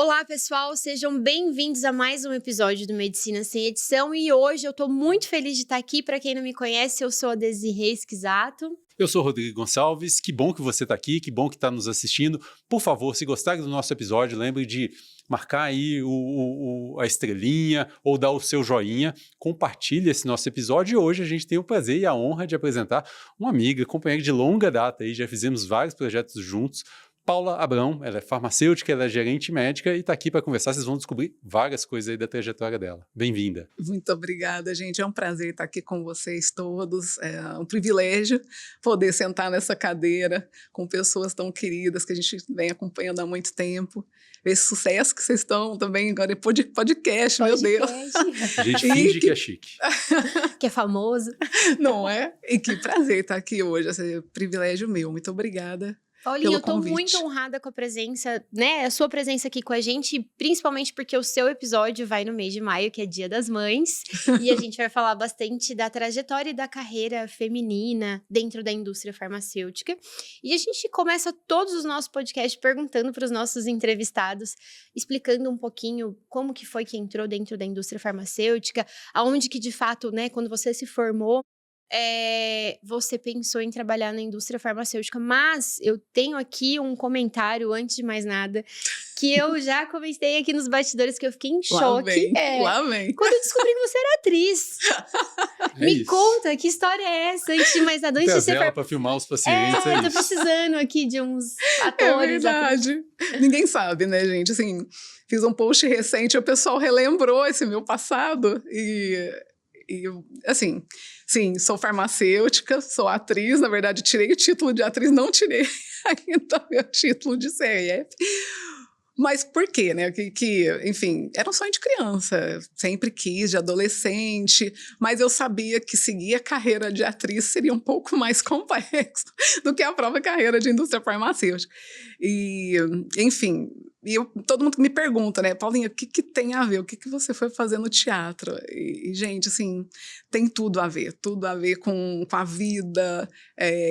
Olá, pessoal, sejam bem-vindos a mais um episódio do Medicina Sem Edição e hoje eu tô muito feliz de estar aqui. Para quem não me conhece, eu sou a Desirê Esquisato. Eu sou o Rodrigo Gonçalves, que bom que você está aqui, que bom que está nos assistindo. Por favor, se gostar do nosso episódio, lembre de marcar aí a estrelinha ou dar o seu joinha, compartilhe esse nosso episódio e hoje a gente tem o prazer e a honra de apresentar uma amiga, companheira de longa data, aí, já fizemos vários projetos juntos, Paula Abrão. Ela é farmacêutica, ela é gerente médica e está aqui para conversar. Vocês vão descobrir várias coisas aí da trajetória dela. Bem-vinda. Muito obrigada, gente. É um prazer estar aqui com vocês todos. É um privilégio poder sentar nessa cadeira com pessoas tão queridas que a gente vem acompanhando há muito tempo. Esse sucesso que vocês estão também agora é podcast, meu Deus. A gente finge que é chique. Que é famoso. Não é? E que prazer estar aqui hoje. Esse privilégio meu. Muito obrigada. Paulinha, eu tô muito honrada com a presença, né? A sua presença aqui com a gente, principalmente porque o seu episódio vai no mês de maio, que é Dia das Mães, e a gente vai falar bastante da trajetória e da carreira feminina dentro da indústria farmacêutica. E a gente começa todos os nossos podcasts perguntando para os nossos entrevistados, explicando um pouquinho como que foi que entrou dentro da indústria farmacêutica, aonde que de fato, né, quando você se formou, você pensou em trabalhar na indústria farmacêutica, mas eu tenho aqui um comentário, antes de mais nada, que eu já comentei aqui nos bastidores, que eu fiquei em choque. Lá vem. Quando eu descobri que você era atriz. Me conta, que história é essa? Antes de mais nada, antes de ser para filmar os pacientes, tô precisando aqui de uns atores. É verdade. Ninguém sabe, né, gente? Assim, fiz um post recente, o pessoal relembrou esse meu passado e assim, sim, sou farmacêutica, sou atriz, na verdade tirei o título de atriz, não tirei ainda meu título de CRF. Mas por quê, né? Enfim, era um sonho de criança, sempre quis, de adolescente, mas eu sabia que seguir a carreira de atriz seria um pouco mais complexo do que a própria carreira de indústria farmacêutica. E, enfim, todo mundo me pergunta, né, Paulinha, o que tem a ver? O que você foi fazer no teatro? E, gente, assim, tem tudo a ver com a vida.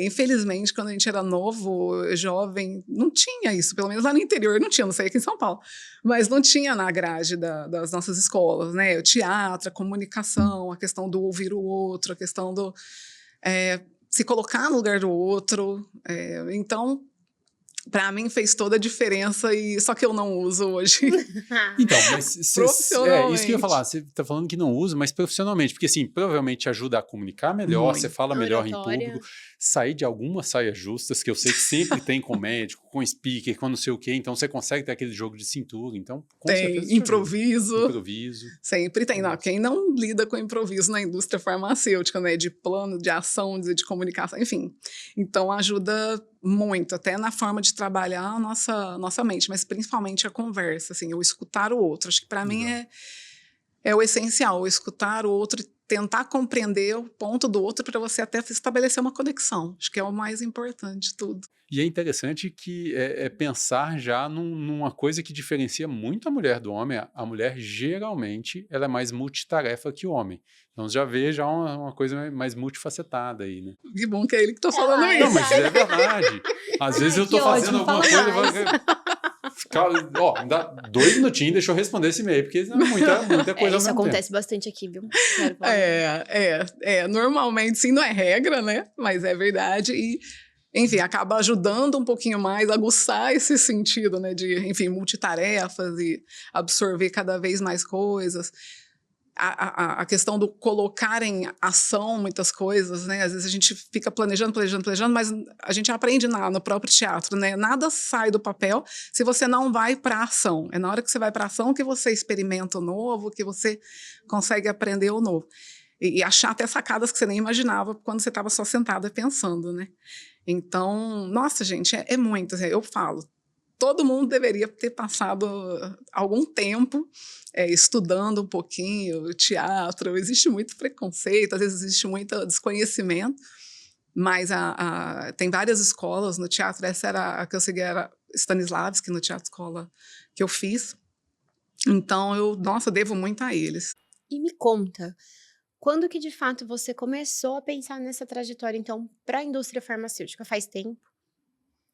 Infelizmente, quando a gente era novo, jovem, não tinha isso, pelo menos lá no interior não tinha, não sei aqui em São Paulo, mas não tinha na grade das nossas escolas, né, o teatro, a comunicação, a questão do ouvir o outro, a questão do se colocar no lugar do outro, então para mim fez toda a diferença, só que eu não uso hoje. Então, mas profissionalmente. Isso que eu ia falar, você está falando que não usa, mas profissionalmente, porque assim, provavelmente ajuda a comunicar melhor, muito. Você fala melhor em público, sair de algumas saias justas, que eu sei que sempre tem com médico, com speaker, com não sei o quê, então você consegue ter aquele jogo de cintura, então com certeza improviso. Sempre tem, não, quem não lida com improviso na indústria farmacêutica, né, de plano, de ação, de comunicação, enfim, então ajuda muito, até na forma de trabalhar a nossa mente, mas principalmente a conversa, assim, o escutar o outro. Acho que para mim é o essencial, o escutar o outro e tentar compreender o ponto do outro para você até estabelecer uma conexão. Acho que é o mais importante de tudo. E é interessante que pensar já numa coisa que diferencia muito a mulher do homem. A mulher, geralmente, ela é mais multitarefa que o homem. Então, já vê já uma coisa mais multifacetada aí, né? Que bom que é ele que tá falando isso. Não, mas é verdade. Às vezes eu tô fazendo alguma coisa... me dá 2 minutinhos, deixa eu responder esse e-mail, porque é muita coisa. Isso acontece bastante aqui, viu? Normalmente, sim, não é regra, né? Mas é verdade. E, enfim, acaba ajudando um pouquinho mais a aguçar esse sentido, né? De, enfim, multitarefas e absorver cada vez mais coisas. A questão do colocar em ação muitas coisas, né? Às vezes a gente fica planejando, mas a gente aprende no próprio teatro, né? Nada sai do papel se você não vai para a ação. É na hora que você vai para a ação que você experimenta o novo, que você consegue aprender o novo. E achar até sacadas que você nem imaginava quando você estava só sentada pensando, né? Então, nossa, gente, é muito. Eu falo, todo mundo deveria ter passado algum tempo estudando um pouquinho teatro. Existe muito preconceito, às vezes existe muito desconhecimento, mas tem várias escolas no teatro. Essa era a que eu segui, era Stanislavski, no Teatro Escola que eu fiz. Então, eu devo muito a eles. E me conta, quando que de fato você começou a pensar nessa trajetória, então, para a indústria farmacêutica? Faz tempo?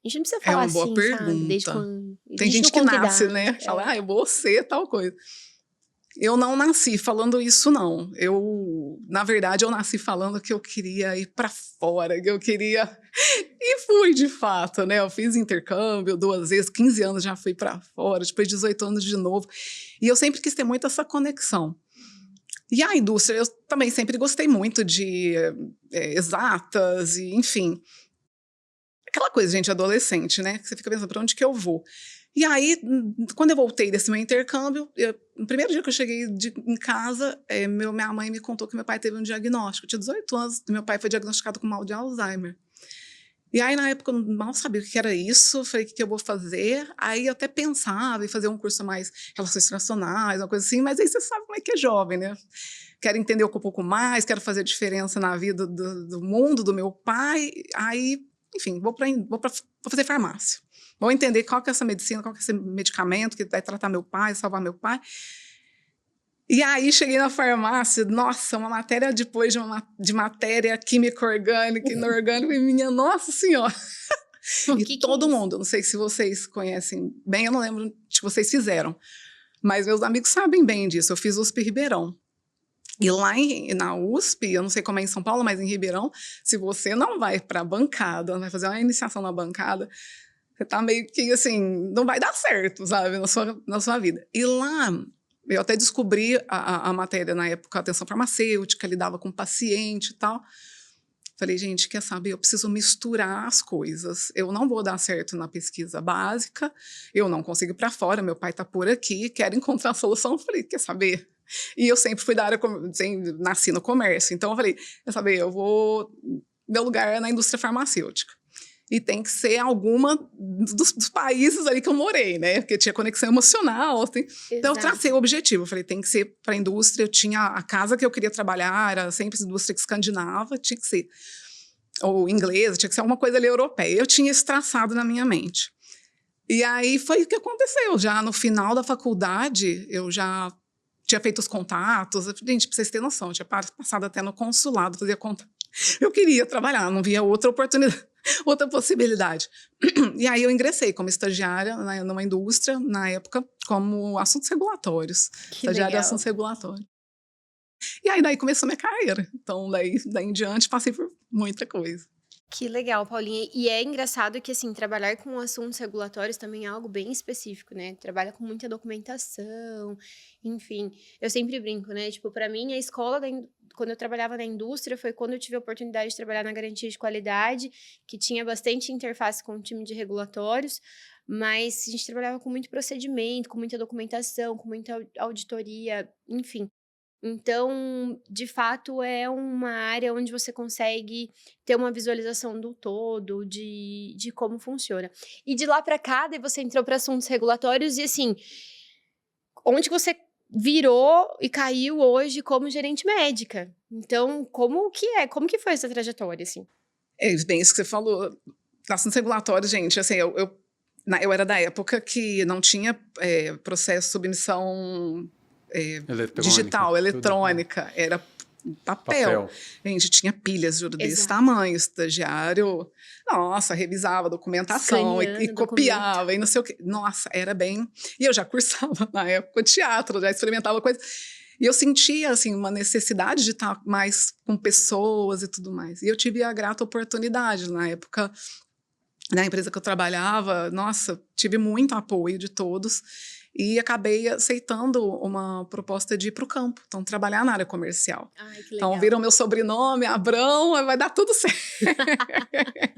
A gente não precisa É falar uma boa assim, sabe? Desde pergunta. quando... Tem Existe gente no que conto nasce, idade, né? Fala, eu vou ser tal coisa. Eu não nasci falando isso, não. Na verdade, eu nasci falando que eu queria ir para fora, que eu queria... E fui, de fato, né? Eu fiz intercâmbio 2 vezes, 15 anos já fui para fora, depois 18 anos de novo. E eu sempre quis ter muito essa conexão. E a indústria, eu também sempre gostei muito de exatas, e enfim. Aquela coisa, gente, adolescente, né? Que você fica pensando, para onde que eu vou? E aí, quando eu voltei desse meu intercâmbio, no primeiro dia que eu cheguei em casa, minha mãe me contou que meu pai teve um diagnóstico. Eu tinha 18 anos, e meu pai foi diagnosticado com mal de Alzheimer. E aí, na época, eu mal sabia o que era isso. Falei, o que eu vou fazer? Aí, eu até pensava em fazer um curso mais relações internacionais, uma coisa assim. Mas aí, você sabe como é que é jovem, né? Quero entender um pouco mais, quero fazer diferença na vida do mundo, do meu pai. Aí, enfim, vou fazer farmácia. Vou entender qual que é essa medicina, qual que é esse medicamento que vai tratar meu pai, salvar meu pai. E aí, cheguei na farmácia, nossa, uma matéria depois de matéria química orgânica, inorgânica, e minha nossa senhora. E todo mundo, não sei se vocês conhecem bem, eu não lembro se vocês fizeram, mas meus amigos sabem bem disso. Eu fiz USP Ribeirão. E lá na USP, eu não sei como é em São Paulo, mas em Ribeirão, se você não vai para a bancada, não vai fazer uma iniciação na bancada, você tá meio que assim, não vai dar certo, sabe, na sua vida. E lá, eu até descobri a matéria na época, atenção farmacêutica, lidava com paciente e tal. Falei, gente, quer saber, eu preciso misturar as coisas. Eu não vou dar certo na pesquisa básica, eu não consigo ir para fora, meu pai tá por aqui, quero encontrar a solução. Falei, quer saber? E eu sempre fui da área, nasci no comércio, então eu falei, quer saber, meu lugar é na indústria farmacêutica. E tem que ser alguma dos países ali que eu morei, né? Porque tinha conexão emocional. Assim. Então, eu tracei o objetivo. Eu falei, tem que ser para a indústria. Eu tinha a casa que eu queria trabalhar, era sempre indústria escandinava, tinha que ser. Ou inglesa, tinha que ser alguma coisa ali europeia. Eu tinha isso traçado na minha mente. E aí foi o que aconteceu. Já no final da faculdade, eu já tinha feito os contatos. Gente, pra vocês terem noção, eu tinha passado até no consulado, fazia contato. Eu queria trabalhar, não via outra oportunidade, outra possibilidade. E aí eu ingressei como estagiária numa indústria, na época, como assuntos regulatórios. Estagiária de assuntos regulatórios. E aí daí começou minha carreira. Então, daí em diante, passei por muita coisa. Que legal, Paulinha. E é engraçado que, assim, trabalhar com assuntos regulatórios também é algo bem específico, né? Trabalha com muita documentação, enfim. Eu sempre brinco, né? Tipo, pra mim, a escola, quando eu trabalhava na indústria, foi quando eu tive a oportunidade de trabalhar na garantia de qualidade, que tinha bastante interface com o time de regulatórios, mas a gente trabalhava com muito procedimento, com muita documentação, com muita auditoria, enfim. Então, de fato, é uma área onde você consegue ter uma visualização do todo, de como funciona. E de lá para cá, daí você entrou para assuntos regulatórios e, assim, onde você virou e caiu hoje como gerente médica. Então, como que foi essa trajetória, assim? É bem isso que você falou. Assuntos regulatórios, gente, assim, eu era da época que não tinha processo de submissão digital, eletrônica, era papel. Gente, tinha pilhas, juro, desse tamanho, estagiário, nossa, revisava a documentação e copiava, e não sei o quê. Nossa, era bem... E eu já cursava, na época, teatro, já experimentava coisa. E eu sentia, assim, uma necessidade de estar mais com pessoas e tudo mais. E eu tive a grata oportunidade, na época, na empresa que eu trabalhava, nossa, tive muito apoio de todos. E acabei aceitando uma proposta de ir para o campo, então trabalhar na área comercial. Ai, que legal. Então viram meu sobrenome, Abrão, vai dar tudo certo.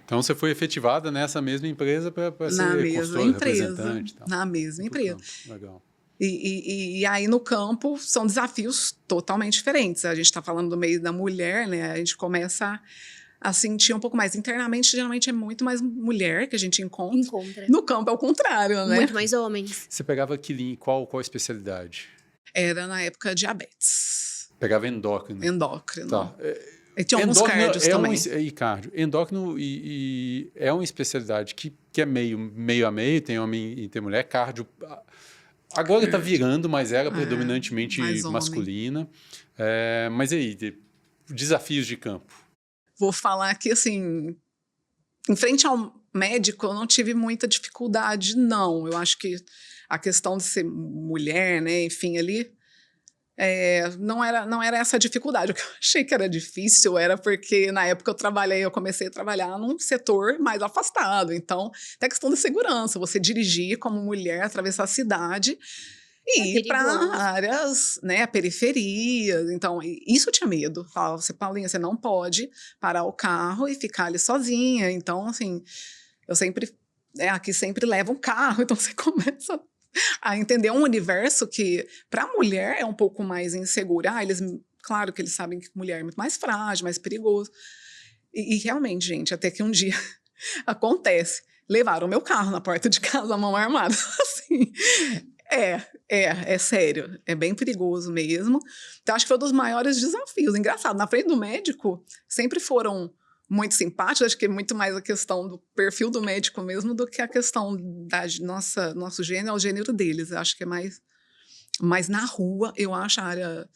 Então você foi efetivada nessa mesma empresa para ser consultora, representante? Na mesma empresa. Legal. E aí no campo são desafios totalmente diferentes. A gente está falando do meio da mulher, né? A gente começa a sentir um pouco mais. Internamente, geralmente é muito mais mulher que a gente encontra. No campo é o contrário, né? Muito mais homens. Você pegava qual especialidade? Era, na época, diabetes. Pegava endócrino. Endócrino. Tá. E tinha alguns cardios também. E cardio. Endócrino é uma especialidade que é meio a meio, tem homem e tem mulher. Cardio... Agora está virando, mas era predominantemente masculina. Mas e aí, desafios de campo? Vou falar que, assim, em frente médico, eu não tive muita dificuldade, não. Eu acho que a questão de ser mulher, né, enfim, ali, não era essa a dificuldade. O que eu achei que era difícil era porque, na época, eu comecei a trabalhar num setor mais afastado. Então, tem a questão da segurança, você dirigir como mulher, atravessar a cidade e ir para áreas, né, periferias. Então, isso eu tinha medo. Falava, Paulinha, você não pode parar o carro e ficar ali sozinha. Então, assim, eu sempre, aqui sempre leva um carro, então você começa a entender um universo que, para a mulher, é um pouco mais inseguro. Claro que eles sabem que mulher é muito mais frágil, mais perigoso. E realmente, gente, até que um dia acontece. Levaram o meu carro na porta de casa, a mão armada. Assim, é sério. É bem perigoso mesmo. Então, acho que foi um dos maiores desafios. Engraçado, na frente do médico, sempre foram muito simpáticos. Acho que é muito mais a questão do perfil do médico mesmo do que a questão da nosso gênero, o gênero deles. Eu acho que é mais na rua, eu acho a área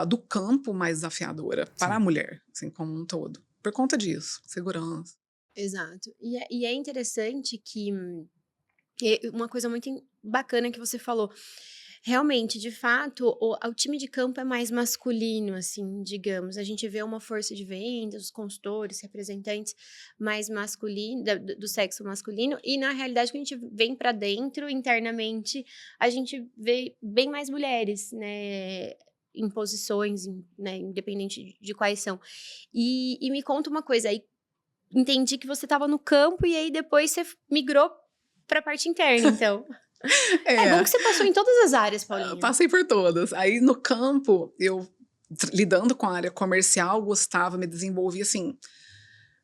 do campo mais desafiadora para a mulher, assim, como um todo. Por conta disso, segurança. Exato. E é interessante que uma coisa muito bacana que você falou. Realmente, de fato, o time de campo é mais masculino, assim, digamos. A gente vê uma força de vendas, os consultores, representantes mais masculinos, do sexo masculino. E, na realidade, quando a gente vem para dentro, internamente, a gente vê bem mais mulheres, né? Em posições, né? Independente de quais são. E me conta uma coisa, aí entendi que você estava no campo e aí depois você migrou para a parte interna, então. É bom que você passou em todas as áreas, Paulinha. Passei por todas. Aí, no campo, eu, lidando com a área comercial, gostava, me desenvolvi, assim,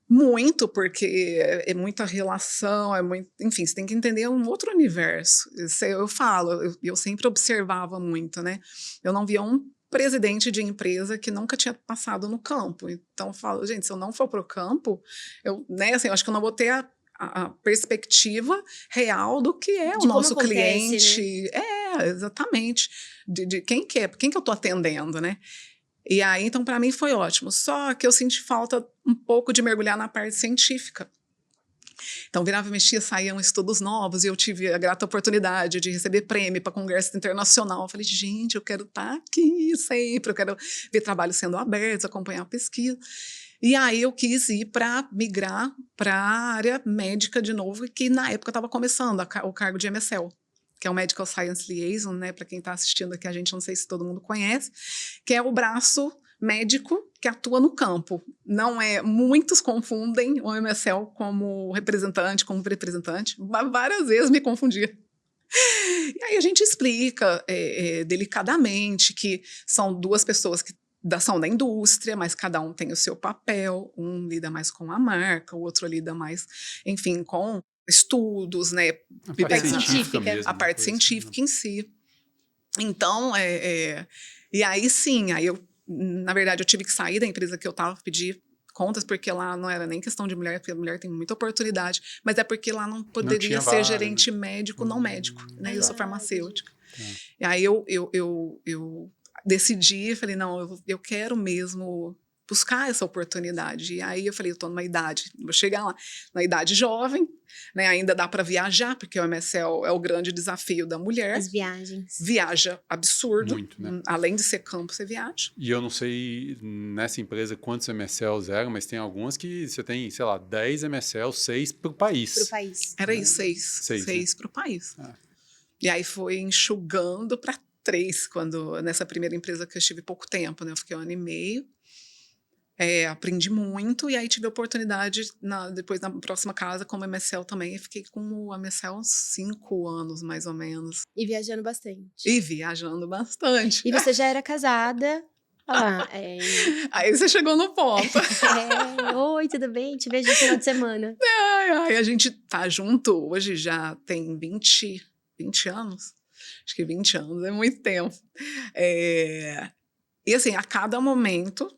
muito, porque é muita relação, enfim, você tem que entender um outro universo. Eu falo, eu sempre observava muito, né? Eu não via um presidente de empresa que nunca tinha passado no campo. Então, eu falo, gente, se eu não for pro campo, né, assim, eu acho que eu não vou ter a perspectiva real do que é o nosso cliente. Né? Exatamente. De quem que eu tô atendendo, né? E aí, então, para mim foi ótimo. Só que eu senti falta um pouco de mergulhar na parte científica. Então, virava e mexia, saíam estudos novos, e eu tive a grata oportunidade de receber prêmio para congresso internacional. Eu falei, gente, eu quero estar aqui sempre, eu quero ver trabalhos sendo abertos, acompanhar a pesquisa. E aí eu quis migrar para a área médica de novo, que na época estava começando o cargo de MSL, que é o Medical Science Liaison, né? Para quem está assistindo aqui, a gente não sei se todo mundo conhece, que é o braço médico que atua no campo. Muitos confundem o MSL como representante. Várias vezes me confundia. E aí a gente explica delicadamente que são duas pessoas que são da indústria, mas cada um tem o seu papel, um lida mais com a marca, o outro lida mais, enfim, com estudos, né? A parte científica em si. Então, e aí sim, na verdade, eu tive que sair da empresa que eu estava, pedir contas, porque lá não era nem questão de mulher, porque a mulher tem muita oportunidade, mas é porque lá não poderia ser gerente médico, não médico, né? Eu sou farmacêutica. E aí eu decidi, falei, não, eu quero mesmo buscar essa oportunidade. E aí eu falei, eu estou numa idade, vou chegar lá, na idade jovem, né, ainda dá para viajar, porque o MSL é o grande desafio da mulher. As viagens. Viaja absurdo. Muito, né? Além de ser campo, você viaja. E eu não sei nessa empresa quantos MSLs eram, mas tem algumas que você tem, sei lá, 10 MSLs, 6 para o país. Para o país. Era isso, 6 para o país. E aí foi enxugando para 3, nessa primeira empresa que eu estive pouco tempo, né? Eu fiquei 1 ano e meio. Aprendi muito, e aí tive a oportunidade, depois na próxima casa, como MSL também, e fiquei com o MSL uns 5 anos, mais ou menos. E viajando bastante. E você já era casada. Aí você chegou no ponto. Oi, tudo bem? Te vejo no final de semana. A gente tá junto hoje, já tem 20 anos. Acho que 20 anos, é muito tempo. E assim, a cada momento,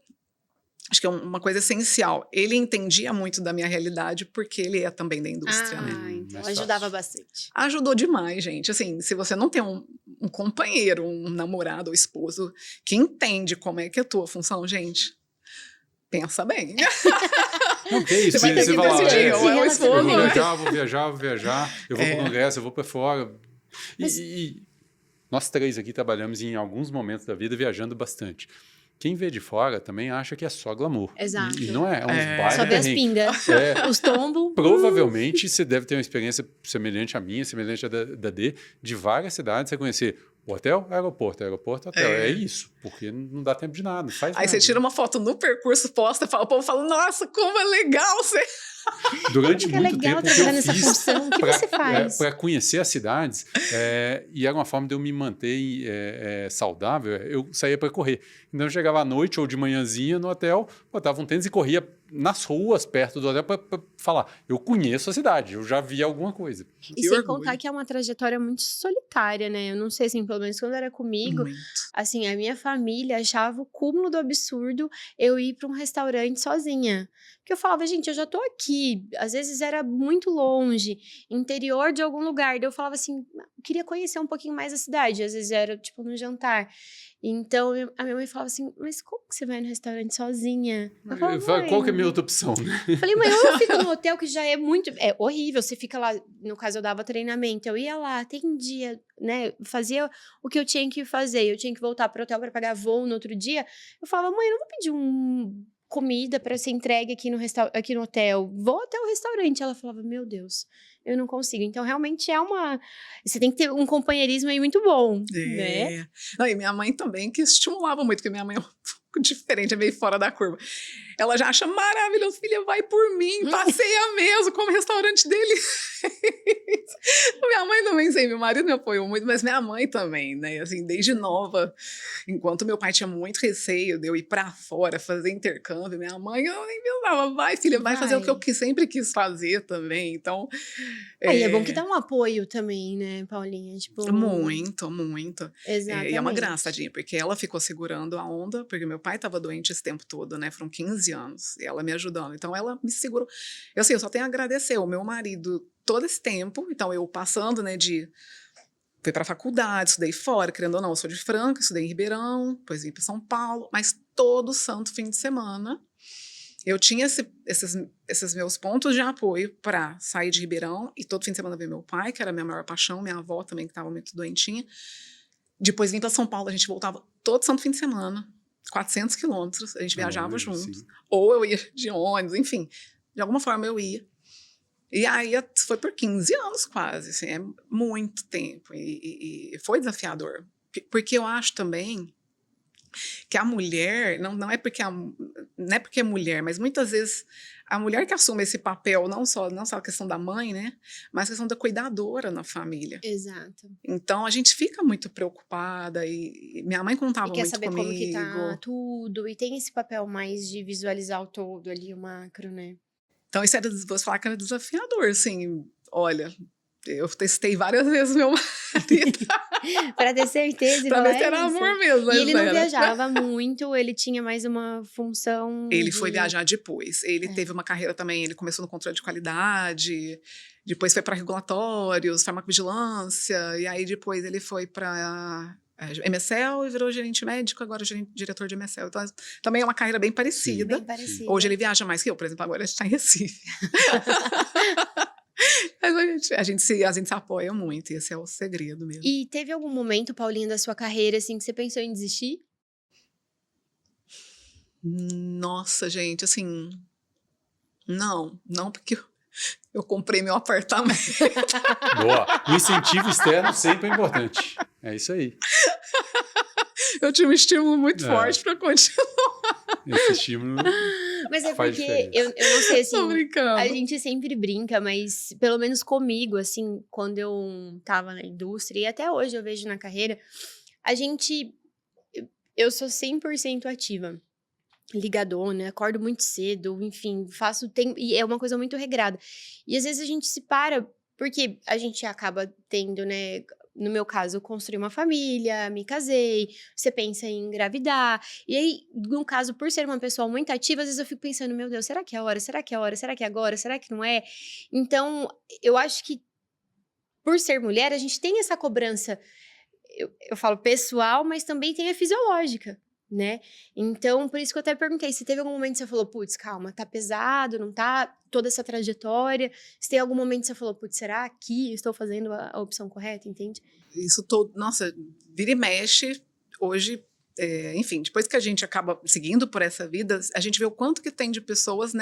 acho que é uma coisa essencial. Ele entendia muito da minha realidade, porque ele é também da indústria, né? Então ajudava bastante. Ajudou demais, gente. Assim, se você não tem um companheiro, um namorado ou esposo que entende como é que é a tua função, gente, pensa bem. Não, que isso, Você vai ter que fala, decidir, ou é o eu esposo, vou viajar, eu vou para o congresso, eu vou para fora. E nós três aqui trabalhamos em alguns momentos da vida viajando bastante. Quem vê de fora também acha que é só glamour. Exato. E não é, uns baita Só vê as perrengue. pingas, os tombos. Provavelmente você deve ter uma experiência semelhante à minha, semelhante à da D, de várias cidades, você conhecer o hotel, aeroporto, hotel. É isso, porque não dá tempo de nada, não faz Aí nada. você tira uma foto no percurso, posta, o povo fala, nossa, como é legal você... Durante Como muito é legal tempo que trabalhar eu nessa fiz função. O que você faz? para conhecer as cidades, e era uma forma de eu me manter saudável, eu saía para correr. Então eu chegava à noite ou de manhãzinha no hotel, botava um tênis e corria nas ruas perto do hotel para falar, eu conheço a cidade, eu já vi alguma coisa. E sem contar que é uma trajetória muito solitária, né? Eu não sei, assim, pelo menos quando era comigo, assim, a minha família achava o cúmulo do absurdo eu ir para um restaurante sozinha. Porque eu falava, gente, eu já tô aqui. Às vezes era muito longe, interior de algum lugar. Daí eu falava assim, eu queria conhecer um pouquinho mais a cidade. Às vezes era, tipo, no jantar. Então, a minha mãe falava assim, mas como que você vai no restaurante sozinha? Eu falava, Qual que é a minha outra opção? Eu falei, mãe, ou eu fico no hotel, que já é muito... É horrível, você fica lá... No caso, eu dava treinamento, eu ia lá, atendia, né? Fazia o que eu tinha que fazer. Eu tinha que voltar pro hotel para pagar voo no outro dia. Eu falava, mãe, eu não vou pedir comida para ser entregue aqui no hotel. Vou até o restaurante. Ela falava, meu Deus, eu não consigo. Então, realmente você tem que ter um companheirismo aí muito bom, né? Não, e minha mãe também, que estimulava muito, porque minha mãe é um pouco diferente, é meio fora da curva. Ela já acha maravilhoso, filha, vai por mim, passeia mesmo, como restaurante dele. Minha mãe também, sei, meu marido me apoiou muito, mas minha mãe também, né, assim, desde nova, enquanto meu pai tinha muito receio de eu ir pra fora, fazer intercâmbio, minha mãe, eu nem pensava, vai filha, vai fazer o que eu sempre quis fazer também, então... Aí é bom que dá um apoio também, né, Paulinha? Tipo... Muito. Exatamente. E é uma graça, tadinha, porque ela ficou segurando a onda, porque meu pai estava doente esse tempo todo, né? Foram 15 anos, e ela me ajudando. Então, ela me segurou. Eu só tenho a agradecer o meu marido todo esse tempo. Então, eu passando, né, fui para a faculdade, estudei fora, querendo ou não, eu sou de Franca, estudei em Ribeirão, depois vim para São Paulo, mas todo santo fim de semana eu tinha esses meus pontos de apoio para sair de Ribeirão, e todo fim de semana ver meu pai, que era a minha maior paixão, minha avó também, que estava muito doentinha. Depois vim para São Paulo, a gente voltava todo santo fim de semana, 400 quilômetros, a gente viajava juntos. Sim. Ou eu ia de ônibus, enfim, de alguma forma eu ia. E aí foi por 15 anos quase, assim, é muito tempo, e foi desafiador. Porque eu acho também que a mulher, não é porque é mulher, mas muitas vezes a mulher que assume esse papel, não só a questão da mãe, né, mas a questão da cuidadora na família. Exato. Então a gente fica muito preocupada, e minha mãe contava muito comigo. E quer saber como que tá tudo, e tem esse papel mais de visualizar o todo ali, o macro, né? Então isso vou falar que era desafiador, assim, olha... Eu testei várias vezes meu marido. Para ter certeza. Para ver se era amor mesmo. E ele não viajava muito, ele tinha mais uma função. Ele foi viajar depois. Ele teve uma carreira também, ele começou no controle de qualidade, depois foi para regulatórios, farmacovigilância, e aí depois ele foi para MSL e virou gerente médico, agora diretor de MSL. Então, também é uma carreira bem parecida. Sim, bem parecida. Hoje ele viaja mais que eu, por exemplo, agora a gente está em Recife. Mas a gente se apoia muito, e esse é o segredo mesmo. E teve algum momento, Paulinha, da sua carreira, assim, que você pensou em desistir? Nossa, gente, assim... Não, porque eu comprei meu apartamento. Boa, o incentivo externo sempre é importante, é isso aí. Eu tinha um estímulo muito forte para continuar. Esse estímulo... Mas é porque, eu não sei, assim, tô brincando. A gente sempre brinca, mas pelo menos comigo, assim, quando eu tava na indústria, e até hoje eu vejo na carreira, eu sou 100% ativa, ligadona, acordo muito cedo, enfim, e é uma coisa muito regrada. E às vezes a gente se para, porque a gente acaba tendo, né... No meu caso, eu construí uma família, me casei, você pensa em engravidar. E aí, no caso, por ser uma pessoa muito ativa, às vezes eu fico pensando, meu Deus, será que é a hora? Será que é a hora? Será que é agora? Será que não é? Então, eu acho que, por ser mulher, a gente tem essa cobrança, eu falo pessoal, mas também tem a fisiológica, né? Então, por isso que eu até perguntei, se teve algum momento que você falou, putz, calma, tá pesado, não tá toda essa trajetória, se tem algum momento que você falou, putz, será que eu estou fazendo a opção correta, entende? Isso todo, nossa, vira e mexe, hoje, enfim, depois que a gente acaba seguindo por essa vida, a gente vê o quanto que tem de pessoas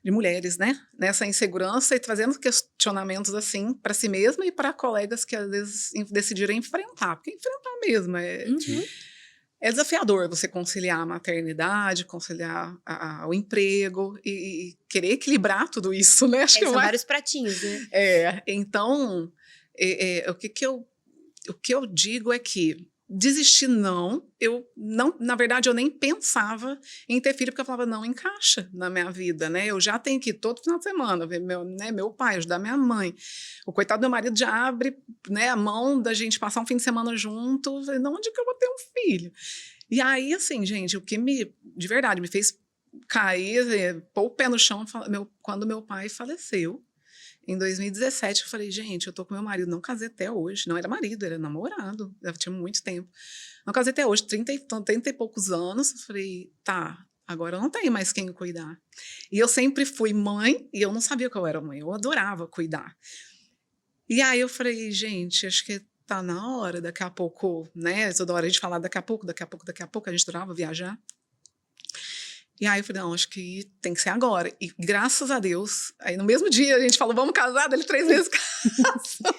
de mulheres, né, nessa insegurança e trazendo questionamentos assim para si mesma e para colegas que às vezes decidiram enfrentar, porque enfrentar mesmo Uhum. é desafiador você conciliar a maternidade, conciliar o emprego e querer equilibrar tudo isso, né? Acho que São vários pratinhos, né? Então, o que eu digo é que desistir na verdade eu nem pensava em ter filho porque eu falava não encaixa na minha vida, né? Eu já tenho que ir todo final de semana ver meu pai, ajudar minha mãe. O coitado do meu marido já abre, né, a mão da gente passar um fim de semana junto. Eu falei, não, onde que eu vou ter um filho? E aí, assim, gente, o que de verdade me fez cair, pôr o pé no chão quando meu pai faleceu. Em 2017, eu falei, gente, eu tô com meu marido, não casei até hoje. Não era marido, era namorado, já tinha muito tempo. Não casei até hoje, 30 e poucos anos. Eu falei, tá, agora eu não tenho mais quem cuidar. E eu sempre fui mãe, e eu não sabia que eu era mãe, eu adorava cuidar. E aí eu falei, gente, acho que tá na hora, daqui a pouco, né? Toda hora a gente falava daqui a pouco, a gente adorava viajar. E aí eu falei, não, acho que tem que ser agora. E graças a Deus, aí no mesmo dia a gente falou, vamos casar, dele 3 meses casou.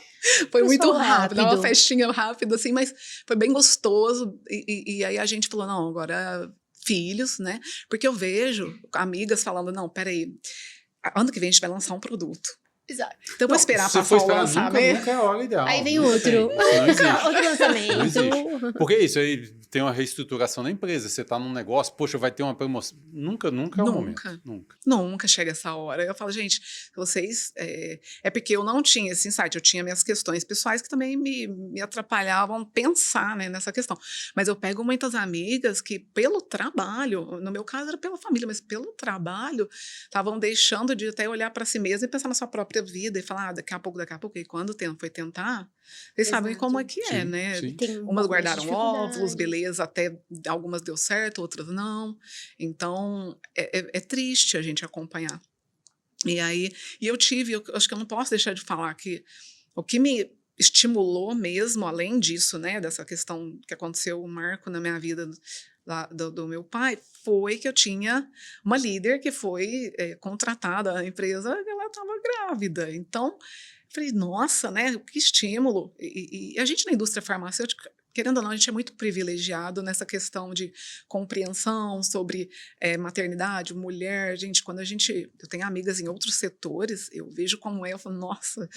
Foi muito rápido, uma festinha rápida, assim, mas foi bem gostoso. E aí a gente falou, não, agora filhos, né? Porque eu vejo amigas falando, não, peraí, ano que vem a gente vai lançar um produto. Exato. Então eu vou esperar passar o lançamento. Nunca é a hora ideal. Aí vem outro. Não existe. Outro lançamento. Não existe. Porque isso aí tem uma reestruturação da empresa. Você está num negócio, poxa, vai ter uma promoção. Nunca é o momento. Nunca chega essa hora. Eu falo, gente, vocês... É porque eu não tinha esse insight. Eu tinha minhas questões pessoais que também me atrapalhavam pensar, né, nessa questão. Mas eu pego muitas amigas que, pelo trabalho, no meu caso era pela família, mas pelo trabalho, estavam deixando de até olhar para si mesma e pensar na sua própria vida e falar, daqui a pouco. E quando foi tentar, vocês sabem como é que é, né? Sim. Umas guardaram óvulos, beleza, até algumas deu certo, outras não. Então, é triste a gente acompanhar. E eu acho que eu não posso deixar de falar que o que me estimulou mesmo, além disso, né, dessa questão que aconteceu, um marco na minha vida do meu pai, foi que eu tinha uma líder que foi contratada na empresa, ela estava grávida. Então, falei, nossa, né, que estímulo. E a gente na indústria farmacêutica, querendo ou não, a gente é muito privilegiado nessa questão de compreensão sobre maternidade, mulher. Gente, eu tenho amigas em outros setores, eu vejo como eu falo, nossa,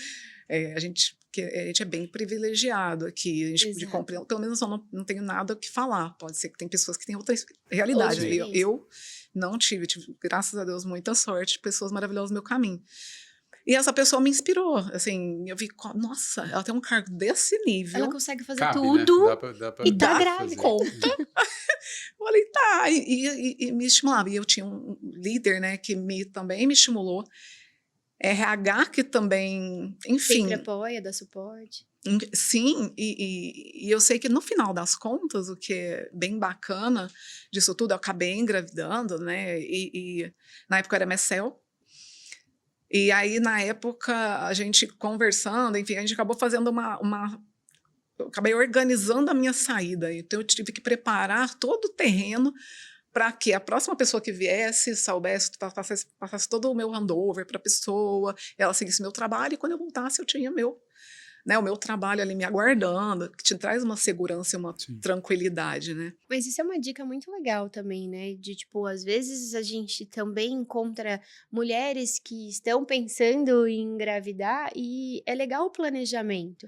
a gente é bem privilegiado aqui, a gente de compreensão, pelo menos eu não tenho nada o que falar. Pode ser que tem pessoas que têm outras realidades. Eu não tive, graças a Deus, muita sorte, pessoas maravilhosas no meu caminho. E essa pessoa me inspirou, assim, eu vi, nossa, ela tem um cargo desse nível. Ela consegue fazer tudo, né? Dá pra e tá grávida. Conta. Eu falei, tá, e me estimulava. E eu tinha um líder, né, que também me estimulou. RH que também, enfim... Sempre apoia, dá suporte. Sim, e eu sei que no final das contas, o que é bem bacana disso tudo, eu acabei engravidando, né, e na época era Mecel. E aí, na época, a gente conversando, enfim, a gente acabou fazendo eu acabei organizando a minha saída. Então, eu tive que preparar todo o terreno para que a próxima pessoa que viesse soubesse, passasse todo o meu handover para a pessoa, ela seguisse meu trabalho, e quando eu voltasse, eu tinha o meu trabalho ali me aguardando, que te traz uma segurança e uma tranquilidade, né? Mas isso é uma dica muito legal também, né? De, tipo, às vezes a gente também encontra mulheres que estão pensando em engravidar e é legal o planejamento.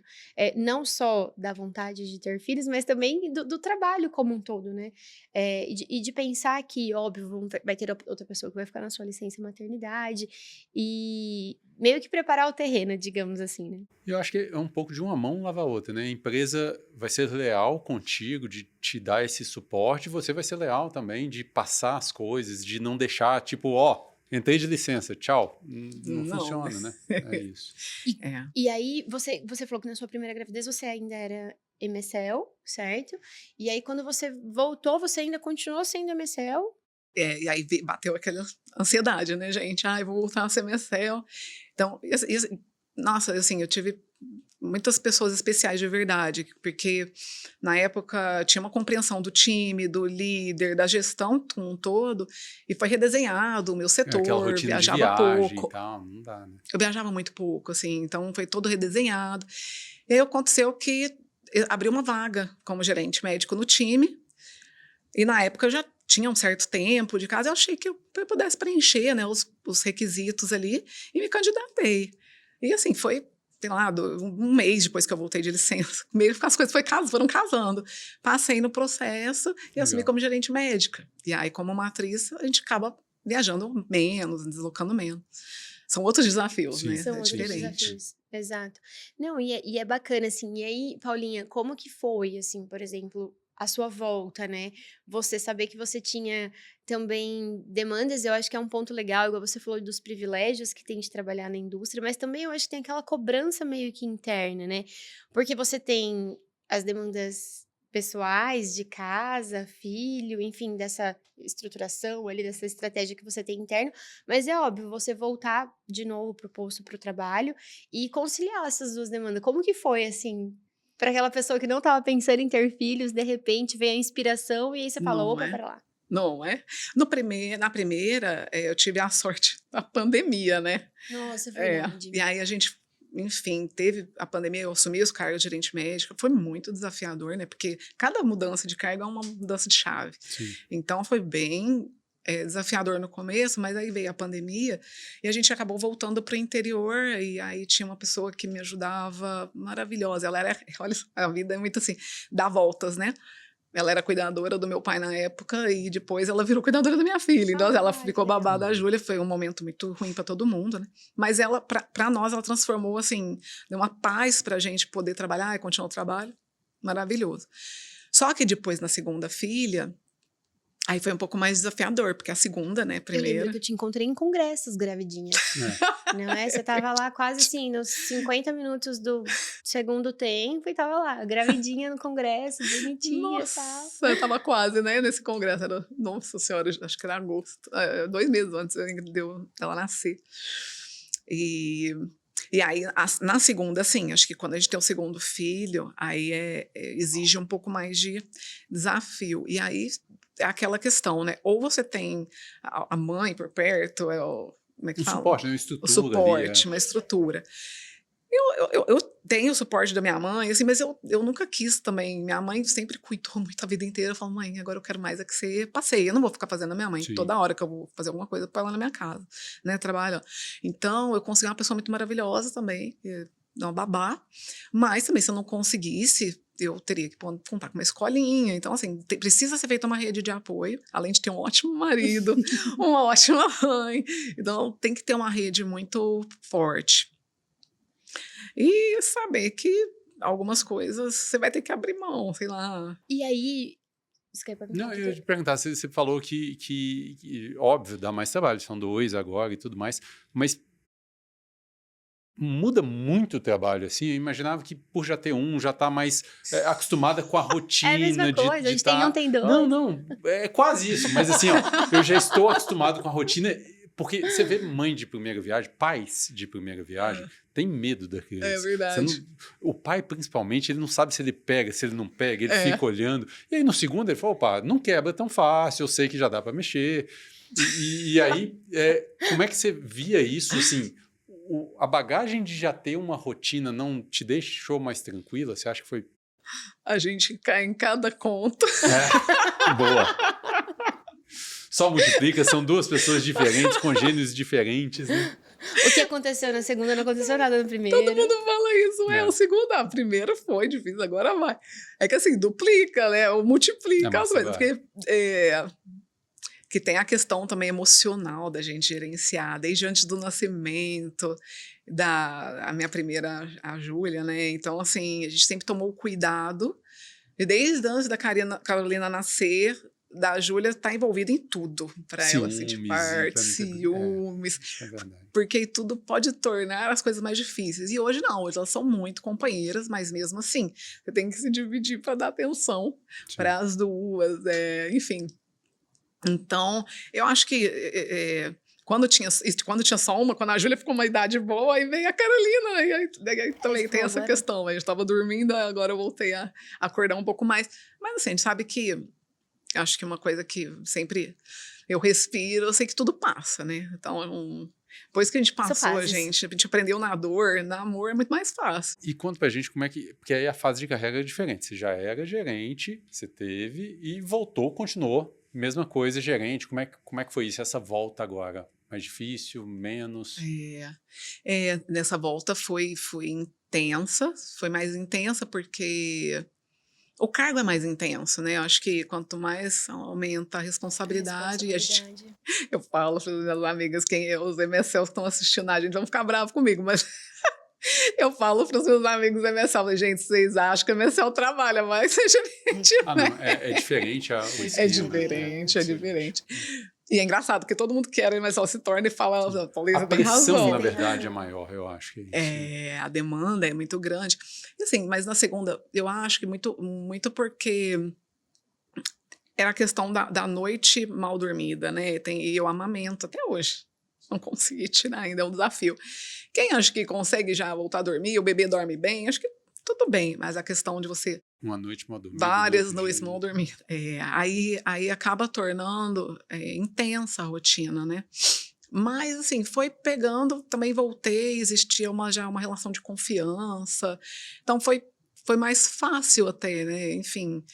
Não só da vontade de ter filhos, mas também do trabalho como um todo, né? E de pensar que, óbvio, vai ter outra pessoa que vai ficar na sua licença maternidade e meio que preparar o terreno, digamos assim, né? Eu acho que é um pouco de uma mão lava a outra, né? A empresa vai ser leal contigo, de te dar esse suporte, você vai ser leal também de passar as coisas, de não deixar, tipo, entrei de licença, tchau. Não funciona, né? É isso. E aí, você falou que na sua primeira gravidez você ainda era MSL, certo? E aí, quando você voltou, você ainda continuou sendo MSL? E aí bateu aquela ansiedade, né, gente? Eu vou voltar a ser MSL. Então, nossa, assim, eu tive muitas pessoas especiais de verdade, porque na época tinha uma compreensão do time, do líder, da gestão como um todo, e foi redesenhado o meu Aquela setor, rotina de viajava viagem e pouco. tal, não dá, né? Eu viajava muito pouco, assim, então foi todo redesenhado. E aí aconteceu que abriu uma vaga como gerente médico no time, e na época eu já tinha um certo tempo de casa, eu achei que eu pudesse preencher, né, os requisitos ali, e me candidatei. E assim, foi, sei lá, um mês depois que eu voltei de licença, meio que as coisas foram casando. Passei no processo e assumi Legal. como gerente médica. E aí, como matriz, a gente acaba viajando menos, deslocando menos. São outros desafios, Sim, né? São É outros diferente. desafios, exato. Não, e é bacana, assim, e aí, Paulinha, como que foi, assim, por exemplo, a sua volta, né? Você saber que você tinha também demandas, eu acho que é um ponto legal, igual você falou dos privilégios que tem de trabalhar na indústria, mas também eu acho que tem aquela cobrança meio que interna, né? Porque você tem as demandas pessoais, de casa, filho, enfim, dessa estruturação ali, dessa estratégia que você tem interna, mas é óbvio, você voltar de novo pro posto, pro trabalho e conciliar essas duas demandas. Como que foi, assim, para aquela pessoa que não estava pensando em ter filhos, de repente vem a inspiração e aí você fala, Não opa, é? pera lá. Não é? Na primeira, eu tive a sorte da pandemia, né? Nossa, É, verdade. e aí a gente, enfim, teve a pandemia, eu assumi os cargos de gerente médica, foi muito desafiador, né? Porque cada mudança de cargo é uma mudança de chave. Sim. Então foi bem desafiador no começo, mas aí veio a pandemia e a gente acabou voltando para o interior e aí tinha uma pessoa que me ajudava, maravilhosa. Ela era, olha, a vida é muito assim, dá voltas, né? Ela era cuidadora do meu pai na época e depois ela virou cuidadora da minha filha. Então ela Ai, que ficou legal. babada a Júlia, foi um momento muito ruim para todo mundo, né? Mas ela, para nós, ela transformou assim, deu uma paz para a gente poder trabalhar e continuar o trabalho. Maravilhoso. Só que depois, na segunda filha, aí foi um pouco mais desafiador, porque a segunda, né, Eu lembro primeira. que eu te encontrei em congressos, gravidinha. Não é? Você tava lá quase assim, nos 50 minutos do segundo tempo e tava lá, gravidinha no congresso, bonitinha e tal. Nossa, eu tava quase, né, nesse congresso. Nossa senhora, acho que era agosto. 2 meses antes deu ela nascer. E aí, na segunda, assim, acho que quando a gente tem o segundo filho, aí exige um pouco mais de desafio. E aí é aquela questão, né? Ou você tem a mãe por perto, como é que Um fala? suporte, né? Uma O estrutura ali. suporte, uma estrutura. Eu tenho o suporte da minha mãe, assim, mas eu nunca quis também. Minha mãe sempre cuidou muito a vida inteira. Eu falo, mãe, agora eu quero mais é que você passeie. Eu não vou ficar fazendo a minha mãe Sim. toda hora que eu vou fazer alguma coisa para ela na minha casa, né? Trabalho. Então, eu consegui uma pessoa muito maravilhosa também, uma babá. Mas também, se eu não conseguisse, eu teria que contar com uma escolinha. Então, assim, precisa ser feita uma rede de apoio, além de ter um ótimo marido, uma ótima mãe. Então, tem que ter uma rede muito forte. E saber que algumas coisas você vai ter que abrir mão, sei lá. E aí, você quer perguntar? Não, eu ia te perguntar, você falou que, óbvio, dá mais trabalho, são 2 agora e tudo mais, mas muda muito o trabalho, assim, eu imaginava que por já ter um, já tá mais acostumada com a rotina. É a mesma coisa, a gente tem um, tem dois. Não, é quase isso, mas assim, ó, eu já estou acostumado com a rotina, porque você vê mãe de primeira viagem, pais de primeira viagem, tem medo da criança. É verdade. O pai, principalmente, ele não sabe se ele pega, se ele não pega, ele fica olhando. E aí, no segundo, ele fala, opa, não quebra tão fácil, eu sei que já dá para mexer. E aí, como é que você via isso, assim, a bagagem de já ter uma rotina não te deixou mais tranquila? Você acha que foi... A gente cai em cada conta. Boa. Só multiplica, são 2 pessoas diferentes, com gênios diferentes, né? O que aconteceu na segunda não aconteceu nada na primeira. Todo mundo fala isso, o segundo, a primeira foi difícil, agora vai. É que assim, duplica, né? Ou multiplica as coisas. Porque que tem a questão também emocional da gente gerenciar, desde antes do nascimento, a minha primeira, a Júlia, né? Então, assim, a gente sempre tomou cuidado, e desde antes da Carolina nascer, da Júlia tá envolvida em tudo para ela, assim, de Ciúmes, parte, ciúmes, é verdade. porque tudo pode tornar as coisas mais difíceis. E hoje não, hoje elas são muito companheiras, mas mesmo assim, você tem que se dividir para dar atenção para as duas, enfim. Então, eu acho que quando tinha só uma, quando a Júlia ficou uma idade boa, aí veio a Carolina, e aí também tem essa questão. A gente estava dormindo, agora eu voltei a acordar um pouco mais. Mas assim, a gente sabe que, acho que uma coisa que sempre eu respiro, eu sei que tudo passa, né? Então, depois que a gente passou, a gente aprendeu na dor, no amor é muito mais fácil. E conta pra gente como é que... Porque aí a fase de carreira é diferente. Você já era gerente, você teve e voltou, continuou. Mesma coisa, gerente. Como é que foi isso, essa volta agora? Mais difícil, menos? Nessa volta foi intensa, foi mais intensa porque o cargo é mais intenso, né? Eu acho que quanto mais aumenta a responsabilidade. Eu falo para as minhas amigas, os MSLs que estão assistindo a gente vão ficar bravos comigo, mas eu falo para os meus amigos MSL, gente, vocês acham que o MSL trabalha mais? Não, é diferente o esquema. É diferente. E é engraçado, porque todo mundo quer, mas só se torna e fala, Paulista tem razão. A pressão, na verdade, é maior, eu acho. Que é isso. A demanda é muito grande. E assim, mas na segunda, eu acho que muito, muito porque era a questão da noite mal dormida, né? E eu amamento até hoje. Não consegui tirar ainda, é um desafio. Quem acha que consegue já voltar a dormir, o bebê dorme bem, acho que tudo bem, mas a questão de você... Uma noite mal dormida. Várias noites mal dormidas. Aí acaba tornando intensa a rotina, né? Mas, assim, foi pegando, também voltei, existia já uma relação de confiança. Então, foi mais fácil até, né? Enfim,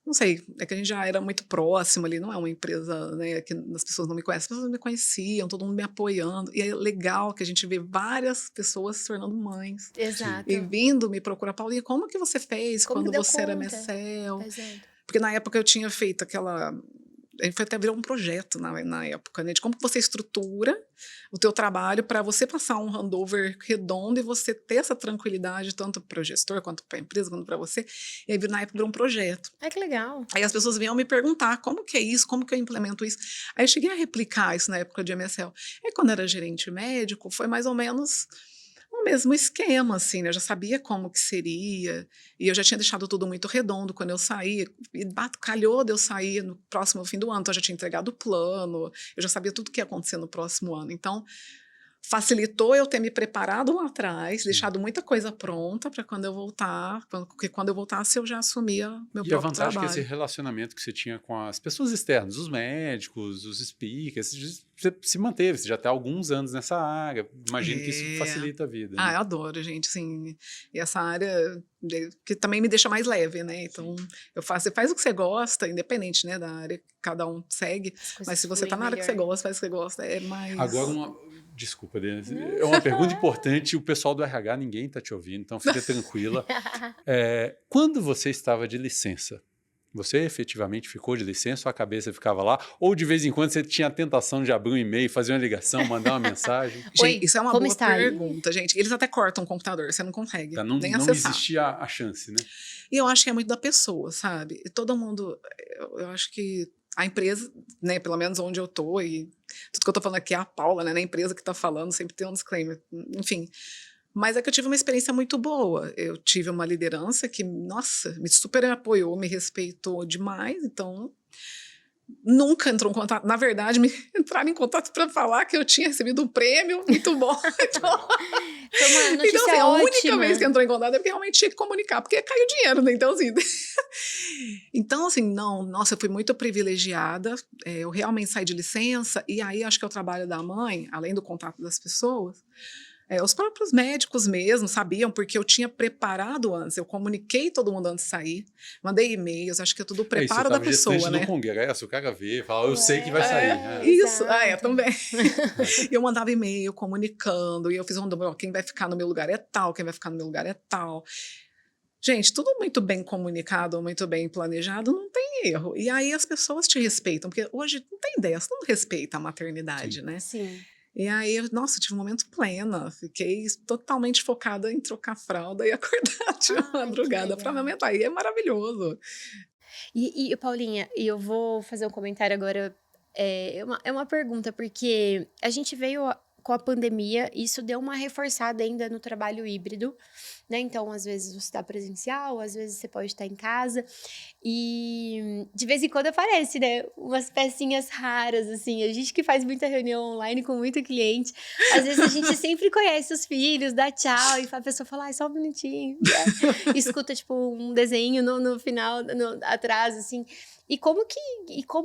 não sei, é que a gente já era muito próximo ali, não é uma empresa, né, que as pessoas não me conhecem, as pessoas me conheciam, todo mundo me apoiando, e é legal que a gente vê várias pessoas se tornando mães. Exato. E vindo me procurar, Paulinha, como que você fez quando você era MSL? Porque na época eu tinha feito aquela... A gente até virou um projeto na época, né? De como que você estrutura o teu trabalho para você passar um handover redondo e você ter essa tranquilidade tanto para o gestor, quanto para a empresa, quanto para você. E aí, na época, virou um projeto. Que legal. Aí as pessoas vinham me perguntar como que é isso, como que eu implemento isso. Aí eu cheguei a replicar isso na época de MSL. E quando era gerente médico, foi mais ou menos... o mesmo esquema, assim, né? Eu já sabia como que seria, e eu já tinha deixado tudo muito redondo quando eu saí, e calhou de eu sair no próximo fim do ano, então eu já tinha entregado o plano, eu já sabia tudo que ia acontecer no próximo ano, então facilitou eu ter me preparado lá atrás, deixado muita coisa pronta para quando eu voltar, porque quando eu voltasse eu já assumia meu próprio trabalho. E a vantagem é que esse relacionamento que você tinha com as pessoas externas, os médicos, os speakers, você se manteve, você já está há alguns anos nessa área, imagino que isso facilita a vida. Né? Eu adoro, gente, assim, e essa área que também me deixa mais leve, né, então você faz o que você gosta, independente, né, da área que cada um segue, mas se você está na área que você gosta, faz o que você gosta, é mais... Agora, desculpa, Denise, é uma pergunta importante, o pessoal do RH, ninguém está te ouvindo, então fica tranquila. Quando você estava de licença, você efetivamente ficou de licença ou a cabeça ficava lá? Ou de vez em quando você tinha a tentação de abrir um e-mail, fazer uma ligação, mandar uma mensagem? Gente, isso é uma boa pergunta, gente. Eles até cortam o computador, você não consegue nem acessar. Não existia a chance, né? E eu acho que é muito da pessoa, sabe? E todo mundo, eu acho que a empresa, né, pelo menos onde eu tô, e tudo que eu tô falando aqui é a Paula, né, na empresa que tá falando, sempre tem um disclaimer, enfim. Mas é que eu tive uma experiência muito boa. Eu tive uma liderança que, nossa, me super apoiou, me respeitou demais, então nunca entrou em contato. Na verdade, me entraram em contato para falar que eu tinha recebido um prêmio muito bom. Então, foi uma notícia então assim, a ótima. única vez que entrou em contato é porque realmente tinha que comunicar, porque caiu dinheiro, né? Então, assim, não, nossa, eu fui muito privilegiada. Eu realmente saí de licença, e aí acho que é o trabalho da mãe, além do contato das pessoas. Os próprios médicos mesmo sabiam, porque eu tinha preparado antes, eu comuniquei todo mundo antes de sair, mandei e-mails, acho que é tudo preparo da pessoa, né? No congresso, o cara vê, fala, eu sei que vai sair. Isso, também. Eu mandava e-mail comunicando, e eu fiz quem vai ficar no meu lugar é tal, quem vai ficar no meu lugar é tal. Gente, tudo muito bem comunicado, muito bem planejado, não tem erro. E aí as pessoas te respeitam, porque hoje não tem ideia, todo mundo respeita a maternidade, né? Sim. E aí, nossa, eu tive um momento plena, fiquei totalmente focada em trocar fralda e acordar de madrugada para amamentar, e é maravilhoso. E Paulinha, eu vou fazer um comentário agora. É uma pergunta, porque a gente veio com a pandemia, isso deu uma reforçada ainda no trabalho híbrido, né? Então, às vezes você está presencial, às vezes você pode estar em casa. E de vez em quando aparece, né? Umas pecinhas raras, assim. A gente que faz muita reunião online com muito cliente, às vezes a gente sempre conhece os filhos, dá tchau, e a pessoa fala, ai, só um minutinho. Escuta, tipo, um desenho no final, atrás, assim. E como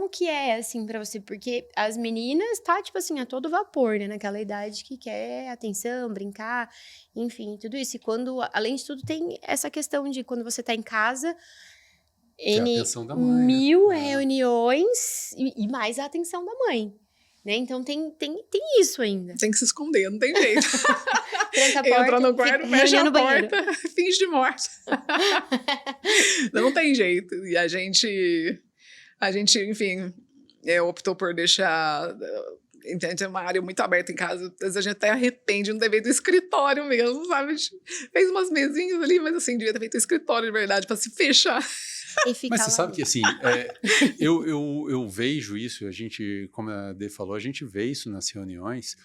que é, assim, pra você? Porque as meninas tá, tipo assim, a todo vapor, né? Naquela idade que quer atenção, brincar, enfim, tudo isso. E quando, além de tudo, tem essa questão de quando você tá em casa, Que é a atenção da mãe, né? mil reuniões e mais a atenção da mãe, né? Então tem isso ainda. Tem que se esconder, não tem jeito. Tranca a porta, Entra no quarto, fecha a banheiro. porta, finge de morte. Não tem jeito. E a gente, enfim, optou por deixar... Entende? É uma área muito aberta em casa. Às vezes a gente até arrepende no dever do escritório mesmo, sabe? A gente fez umas mesinhas ali, mas assim, devia ter feito o escritório de verdade para se fechar. Mas você sabe que, assim, eu vejo isso, a gente, como a Dê falou, a gente vê isso nas reuniões.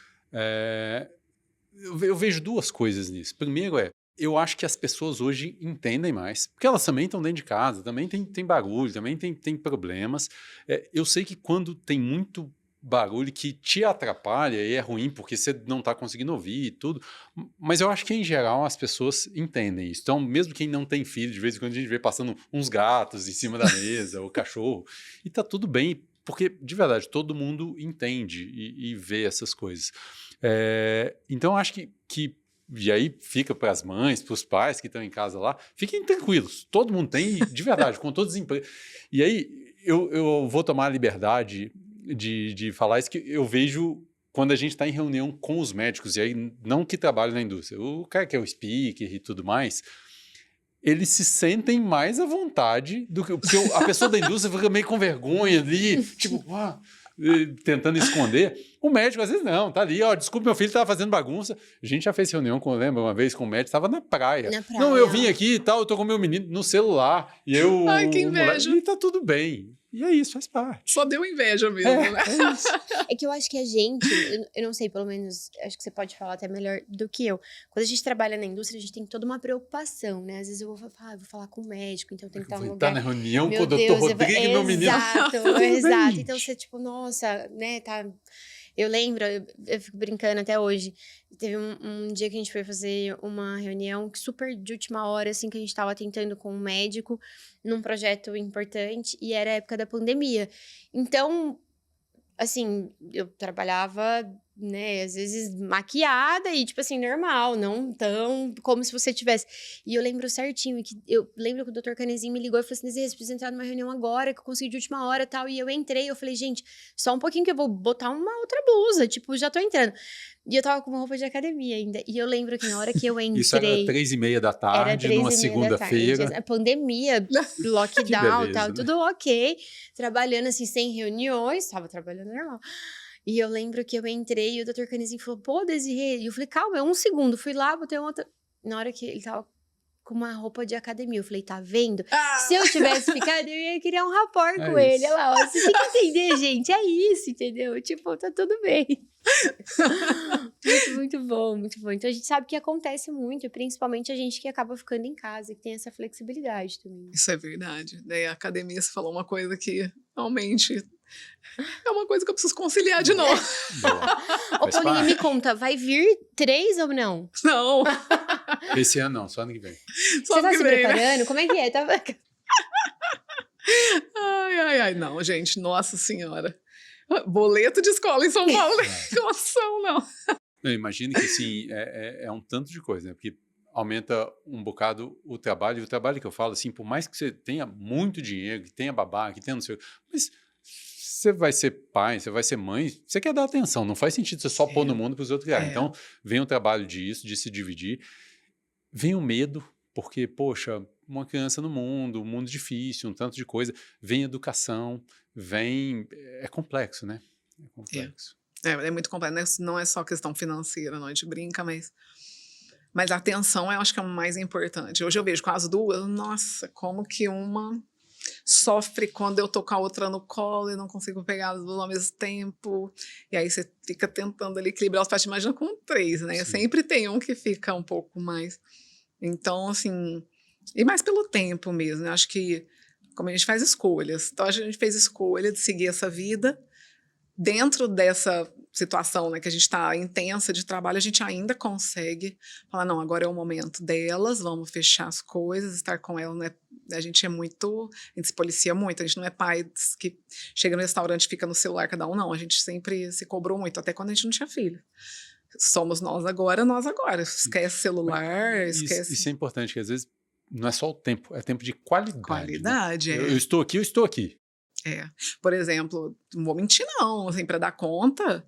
Eu vejo duas coisas nisso. Primeiro eu acho que as pessoas hoje entendem mais, porque elas também estão dentro de casa, também tem barulho, também tem problemas. Eu sei que quando tem muito barulho que te atrapalha e é ruim porque você não está conseguindo ouvir e tudo, mas eu acho que em geral as pessoas entendem isso. Então, mesmo quem não tem filho, de vez em quando a gente vê passando uns gatos em cima da mesa, ou cachorro, e tá tudo bem, porque de verdade todo mundo entende e vê essas coisas. Então, eu acho que e aí fica para as mães, para os pais que estão em casa lá, fiquem tranquilos, todo mundo tem, de verdade, com todos os empregos. E aí eu vou tomar a liberdade de falar isso, que eu vejo quando a gente está em reunião com os médicos, e aí não que trabalham na indústria, o cara que é o speaker e tudo mais, eles se sentem mais à vontade do que... Porque a pessoa da indústria fica meio com vergonha ali, tipo, tentando esconder. O médico, às vezes, não, tá ali, ó, desculpa, meu filho estava fazendo bagunça. A gente já fez reunião, lembra, uma vez com o médico, estava na praia. Não, eu vim aqui e tal, eu tô com meu menino no celular, e eu... Ai, que inveja. E tá tudo bem. E é isso, faz parte. Só deu inveja mesmo, né? É isso. É que eu acho que a gente, eu não sei, pelo menos, acho que você pode falar até melhor do que eu. Quando a gente trabalha na indústria, a gente tem toda uma preocupação, né? Às vezes eu vou falar, vou falar com o médico, então tem que estar no lugar. Tá na reunião Meu com o doutor Rodrigo e meu menino. Exato. Então você, tipo, nossa, né, tá... Eu lembro, eu fico brincando até hoje, teve um dia que a gente foi fazer uma reunião super de última hora, assim, que a gente tava tentando com um médico num projeto importante, e era a época da pandemia. Então, assim, eu trabalhava, né, às vezes maquiada e, tipo assim, normal, não tão como se você tivesse. E eu lembro certinho, eu lembro que o Dr. Canezinho me ligou e falou assim, Desirê, você precisa entrar numa reunião agora, que eu consegui de última hora e tal. E eu entrei, eu falei, gente, só um pouquinho que eu vou botar uma outra blusa, tipo, já tô entrando. E eu tava com uma roupa de academia ainda. E eu lembro que na hora que eu entrei... Isso era 3h30 da tarde, numa segunda-feira. A pandemia, lockdown e tal, né? tudo ok. Trabalhando assim, sem reuniões, tava trabalhando normal. E eu lembro que eu entrei e o Dr. Canezinho falou, pô, Desirê. E eu falei, calma, um segundo. Fui lá, botei outra... Na hora que ele tava com uma roupa de academia, eu falei, tá vendo? Se eu tivesse ficado, eu ia criar um rapport com ele. Olha lá, ó, você tem que entender, gente. É isso, entendeu? Tipo, tá tudo bem. Muito bom, muito bom. Então a gente sabe que acontece muito, principalmente a gente que acaba ficando em casa, que tem essa flexibilidade também. Isso é verdade. Daí a academia, você falou uma coisa que realmente é uma coisa que eu preciso conciliar de novo. Ô, Paulinha, me conta, vai vir 3 ou não? Não. Esse ano não, só ano que vem. Só Você tá que se vem, né? preparando? Como é que é? Ai, não, gente, nossa senhora. Boleto de escola em São Paulo, noção, não. Eu imagino que, assim, é um tanto de coisa, né? Porque aumenta um bocado o trabalho, e o trabalho que eu falo, assim, por mais que você tenha muito dinheiro, que tenha babá, que tenha não sei o que, mas você vai ser pai, você vai ser mãe, você quer dar atenção, não faz sentido você só pôr no mundo para os outros criarem. Então, vem o trabalho disso, de se dividir, vem o medo, porque, poxa, uma criança no mundo, um mundo difícil, um tanto de coisa, vem educação, é complexo, né? É complexo. É muito complexo, não é só questão financeira, não, a gente brinca, mas a atenção eu acho que é o mais importante. Hoje eu vejo com as duas, nossa, como que uma sofre quando eu tô com a outra no colo e não consigo pegar as duas ao mesmo tempo. E aí você fica tentando ali equilibrar os pratos. Imagina com 3, né? Sim. Sempre tem um que fica um pouco mais. Então, assim, e mais pelo tempo mesmo, né? Acho que como a gente faz escolhas. Então, a gente fez escolha de seguir essa vida. Dentro dessa situação, né, que a gente está intensa de trabalho, a gente ainda consegue falar, não, agora é o momento delas, vamos fechar as coisas, estar com elas, né? A gente se policia muito, a gente não é pai que chega no restaurante e fica no celular cada um, não, a gente sempre se cobrou muito, até quando a gente não tinha filho. Somos nós agora, esquece celular, esquece... Isso é importante, que às vezes não é só o tempo, é tempo de qualidade. Qualidade, né? é. Eu estou aqui. Por exemplo, não vou mentir não, assim, para dar conta,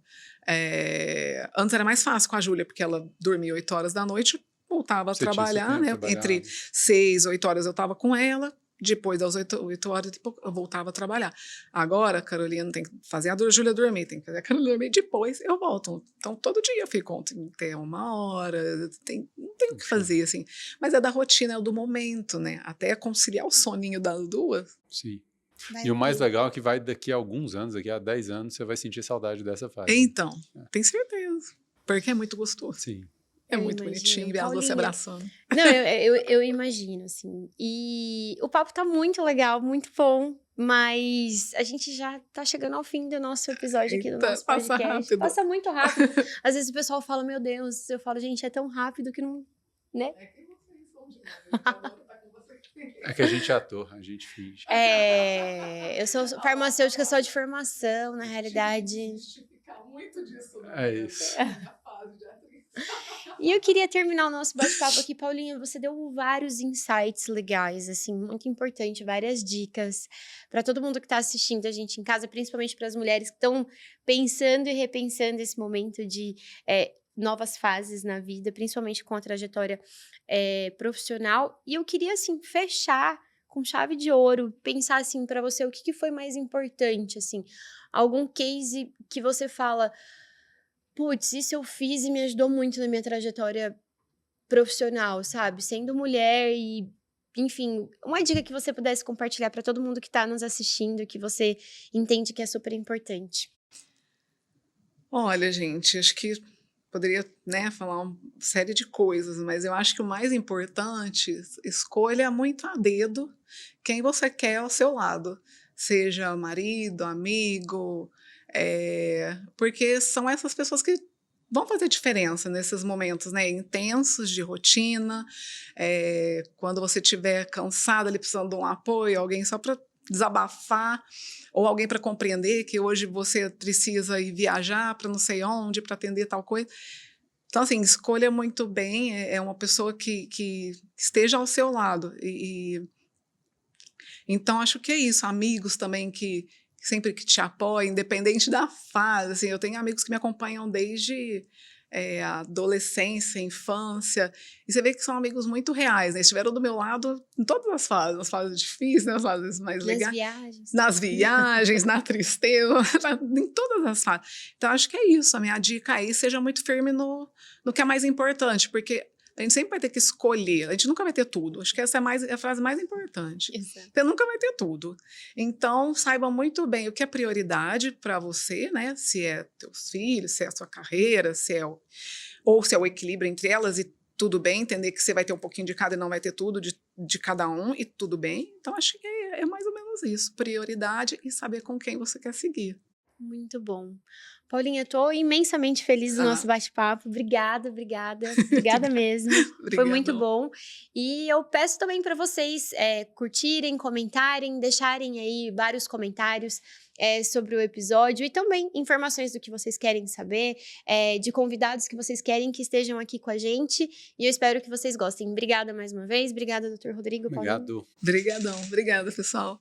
antes era mais fácil com a Júlia, porque ela dormia 8 horas da noite, voltava a trabalhar, né? Entre 6 e 8 horas eu estava com ela, depois das 8 horas eu voltava a trabalhar. Agora, a Carolina tem que fazer a Júlia dormir, tem que fazer a Carolina dormir, depois eu volto. Então, todo dia eu fico até 1 hora, não tem o que fazer, assim. Mas é da rotina, é do momento, né? Até conciliar o soninho das duas. Sim. E o mais legal é que vai daqui a alguns anos, daqui a 10 anos, você vai sentir saudade dessa fase. Então, tenho certeza. Porque é muito gostoso. Sim. É muito bonitinho ver as duas se abraçando. Não, eu imagino, assim. E o papo tá muito legal, muito bom. Mas a gente já tá chegando ao fim do nosso episódio aqui do nosso podcast. Passa rápido. Passa muito rápido. Às vezes o pessoal fala, meu Deus, eu falo, gente, é tão rápido que não... Né? É que vocês são demais. É que a gente é ator, a gente finge. Eu sou farmacêutica só de formação, na realidade. Muito disso, né? É isso. E eu queria terminar o nosso bate-papo aqui, Paulinha. Você deu vários insights legais, assim, muito importante, várias dicas para todo mundo que está assistindo a gente em casa, principalmente para as mulheres que estão pensando e repensando esse momento de novas fases na vida, principalmente com a trajetória profissional. E eu queria, assim, fechar com chave de ouro, pensar, assim, para você, o que foi mais importante, assim, algum case que você fala, putz, isso eu fiz e me ajudou muito na minha trajetória profissional, sabe? Sendo mulher e, enfim, uma dica que você pudesse compartilhar para todo mundo que está nos assistindo, que você entende que é super importante. Olha, gente, acho que poderia, né, falar uma série de coisas, mas eu acho que o mais importante, escolha muito a dedo quem você quer ao seu lado, seja marido, amigo, porque são essas pessoas que vão fazer diferença nesses momentos, né, intensos de rotina, quando você estiver cansada, ali precisando de um apoio, alguém só para desabafar, ou alguém para compreender que hoje você precisa ir viajar para não sei onde, para atender tal coisa. Então, assim, escolha muito bem, é uma pessoa que esteja ao seu lado. Então, acho que é isso. Amigos também que sempre que te apoiam, independente da fase. Assim, eu tenho amigos que me acompanham desde a adolescência, infância, e você vê que são amigos muito reais, né? Estiveram do meu lado em todas as fases, nas fases difíceis, nas fases mais legais. Nas viagens, na tristeza, em todas as fases. Então, acho que é isso, a minha dica aí, seja muito firme no que é mais importante, porque a gente sempre vai ter que escolher, a gente nunca vai ter tudo. Acho que essa é a frase mais importante. Exato. Você nunca vai ter tudo. Então, saiba muito bem o que é prioridade para você, né? Se é teus filhos, se é a sua carreira, ou se é o equilíbrio entre elas, e tudo bem, entender que você vai ter um pouquinho de cada e não vai ter tudo de cada um, e tudo bem. Então, acho que é mais ou menos isso. Prioridade e saber com quem você quer seguir. Muito bom. Paulinha, estou imensamente feliz do nosso bate-papo. Obrigada mesmo. Foi muito bom. E eu peço também para vocês curtirem, comentarem, deixarem aí vários comentários sobre o episódio e também informações do que vocês querem saber, de convidados que vocês querem que estejam aqui com a gente. E eu espero que vocês gostem. Obrigada mais uma vez. Obrigada, Dr. Rodrigo. Obrigado. Obrigadão. Obrigada, pessoal.